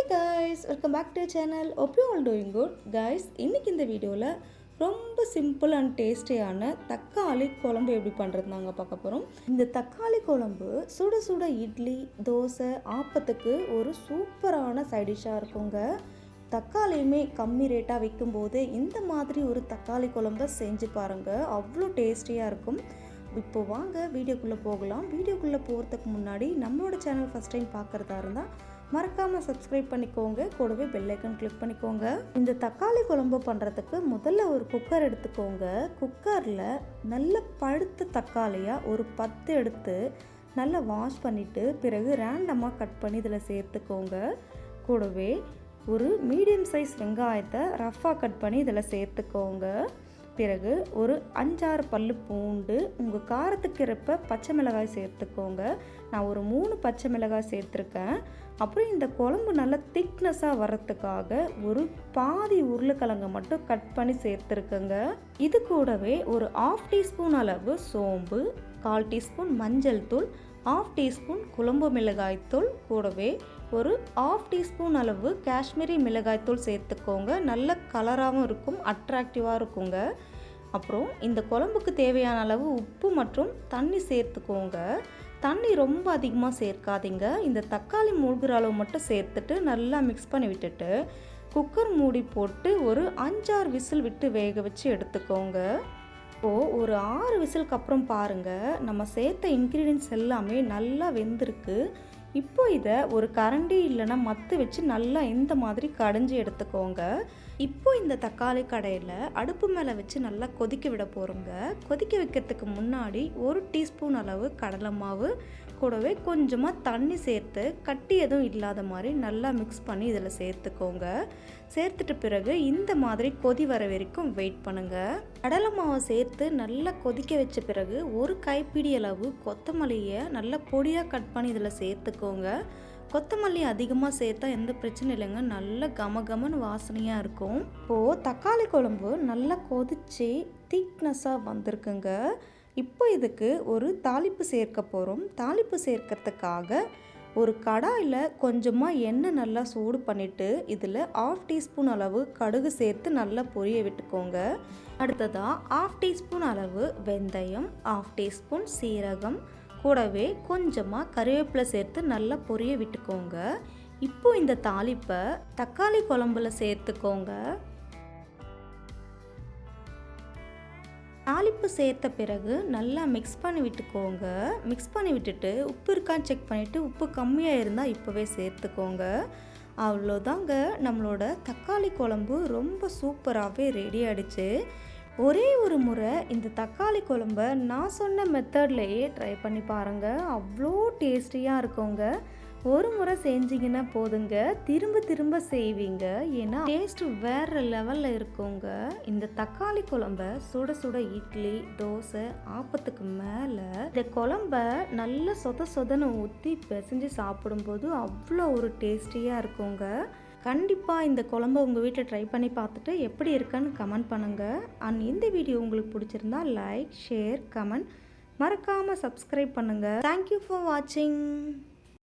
guys, welcome back to our channel. Hope you all doing good. Guys, இன்னைக்கு இந்த வீடியோல ரொம்ப சிம்பிள் அண்ட் டேஸ்டியான தக்காளி குழம்பு எப்படி பண்றது நாங்க பார்க்க போறோம். இந்த தக்காளி குழம்பு சுட சுட இட்லி, தோசை, ஆப்பத்துக்கு ஒரு சூப்பரான சைட் டிஷ்ஷா இருக்குங்க. தக்காளியுமே கம்மி ரேட்டா விக்கும்போது இந்த மாதிரி ஒரு தக்காளி குழம்பை செஞ்சு பாருங்க. அவ்வளோ டேஸ்டியா இருக்கும். இப்போ வாங்க வீடியோக்குள்ளே போகலாம். வீடியோக்குள்ளே போகிறதுக்கு முன்னாடி நம்மளோட சேனல் ஃபஸ்ட் டைம் பார்க்குறதா இருந்தால் மறக்காமல் சப்ஸ்கிரைப் பண்ணிக்கோங்க, கூடவே பெல் ஐக்கன் கிளிக் பண்ணிக்கோங்க. இந்த தக்காளி குழம்பு பண்ணுறதுக்கு முதல்ல ஒரு குக்கர் எடுத்துக்கோங்க. குக்கரில் நல்ல பழுத்த தக்காளியாக ஒரு 10 எடுத்து நல்லா வாஷ் பண்ணிவிட்டு பிறகு ரேண்டமாக கட் பண்ணி இதில் சேர்த்துக்கோங்க. கூடவே ஒரு மீடியம் சைஸ் வெங்காயத்தை ரஃப்பாக கட் பண்ணி இதில் சேர்த்துக்கோங்க. பிறகு ஒரு 5-6 பல்லு பூண்டு, உங்கள் காரத்துக்கு ஏற்ப பச்சை மிளகாய் சேர்த்துக்கோங்க. நான் ஒரு 3 பச்சை மிளகாய் சேர்த்துருக்கேன். அப்புறம் இந்த குழம்பு நல்லா திக்னஸாக வர்றதுக்காக ஒரு பாதி உருளைக்கிழங்கை மட்டும் கட் பண்ணி சேர்த்துருக்கேங்க. இது கூடவே ஒரு 1/2 டீஸ்பூன் அளவு சோம்பு, 1/4 டீஸ்பூன் மஞ்சள் தூள், 1/2 டீஸ்பூன் குழம்பு மிளகாய் தூள், கூடவே ஒரு 1/2 டீஸ்பூன் அளவு காஷ்மீரி மிளகாய் தூள் சேர்த்துக்கோங்க. நல்ல கலராகவும் இருக்கும், அட்ராக்டிவாக இருக்குங்க. அப்புறம் இந்த குழம்புக்கு தேவையான அளவு உப்பு மற்றும் தண்ணி சேர்த்துக்கோங்க. தண்ணி ரொம்ப அதிகமாக சேர்க்காதீங்க. இந்த தக்காளி மூழ்கிற அளவு மட்டும் சேர்த்துட்டு நல்லா மிக்ஸ் பண்ணி விட்டுட்டு குக்கர் மூடி போட்டு ஒரு 5-6 விசில் விட்டு வேக வச்சு எடுத்துக்கோங்க. இப்போது ஒரு 6 விசிலுக்கு அப்புறம் பாருங்கள், நம்ம சேர்த்த இன்க்ரீடியன்ஸ் எல்லாமே நல்லா வெந்திருக்கு. இப்போ இதை ஒரு கரண்டி இல்லைன்னா மத்து வச்சு நல்லா இந்த மாதிரி கடைஞ்சி எடுத்துக்கோங்க. இப்போ இந்த தக்காளி கடையில் அடுப்பு மேலே வச்சு நல்லா கொதிக்க விட போகிறோங்க. கொதிக்க வைக்கிறதுக்கு முன்னாடி 1 டீஸ்பூன் அளவு கடலை மாவு, கூடவே கொஞ்சமாக தண்ணி சேர்த்து கட்டி எதுவும் இல்லாத மாதிரி நல்லா மிக்ஸ் பண்ணி இதில் சேர்த்துக்கோங்க. சேர்த்துட்டு பிறகு இந்த மாதிரி கொதி வர வரைக்கும் வெயிட் பண்ணுங்கள். கடலை மாவை சேர்த்து நல்லா கொதிக்க வச்ச பிறகு ஒரு கைப்பிடி அளவு கொத்தமல்லியை நல்லா பொடியாக கட் பண்ணி இதில் சேர்த்துக்கோங்க. கொத்தமல்லி அதிகமாக சேர்த்தா எந்த பிரச்சனையும் இல்லைங்க, நல்ல கமகமன்னு வாசனையாக இருக்கும். இப்போது தக்காளி குழம்பு நல்லா கொதித்து திக்னஸாக வந்திருக்குங்க. இப்போ இதுக்கு ஒரு தாளிப்பு சேர்க்க போகிறோம். தாளிப்பு சேர்க்கறதுக்காக ஒரு கடாயில் கொஞ்சமாக எண்ணெய் நல்லா சூடு பண்ணிவிட்டு இதில் 1/2 டீஸ்பூன் அளவு கடுகு சேர்த்து நல்லா பொரிய விட்டுக்கோங்க. அடுத்ததாக 1/2 டீஸ்பூன் அளவு வெந்தயம், 1/2 டீஸ்பூன் சீரகம், கூடவே கொஞ்சமாக கறிவேப்பிலை சேர்த்து நல்லா பொரிய விட்டுக்கோங்க. இப்போ இந்த தாளிப்பை தக்காளி குழம்புல சேர்த்துக்கோங்க. தாளிப்பு சேர்த்த பிறகு நல்லா மிக்ஸ் பண்ணி விட்டுக்கோங்க. மிக்ஸ் பண்ணி விட்டுட்டு உப்பு இருக்கான்னு செக் பண்ணிவிட்டு உப்பு கம்மியாக இருந்தால் இப்போவே சேர்த்துக்கோங்க. அவ்வளோதாங்க, நம்மளோட தக்காளி குழம்பு ரொம்ப சூப்பராகவே ரெடி ஆகிடுச்சு. ஒரே ஒரு முறை இந்த தக்காளி குழம்பை நான் சொன்ன மெத்தட்லேயே ட்ரை பண்ணி பாருங்கள், அவ்வளோ டேஸ்டியாக இருக்குங்க. ஒரு முறை செஞ்சிங்கன்னா போதுங்க, திரும்ப திரும்ப செய்வீங்க. ஏன்னா டேஸ்ட் வேறு லெவலில் இருக்குங்க. இந்த தக்காளி குழம்பை சுட சுட இட்லி, தோசை, ஆப்பத்துக்கு மேலே இந்த குழம்ப நல்லா சொதன்னு ஊற்றி பிசைஞ்சு சாப்பிடும்போது அவ்வளோ ஒரு டேஸ்டியாக இருக்குங்க. கண்டிப்பாக இந்த குழம்பை உங்கள் வீட்டில் ட்ரை பண்ணி பார்த்துட்டு எப்படி இருக்குன்னு கமெண்ட் பண்ணுங்கள். அண்ட் இந்த வீடியோ உங்களுக்கு பிடிச்சிருந்தா லைக், ஷேர், கமெண்ட், மறக்காமல் சப்ஸ்கிரைப் பண்ணுங்கள். தேங்க்யூ ஃபார் வாட்சிங்.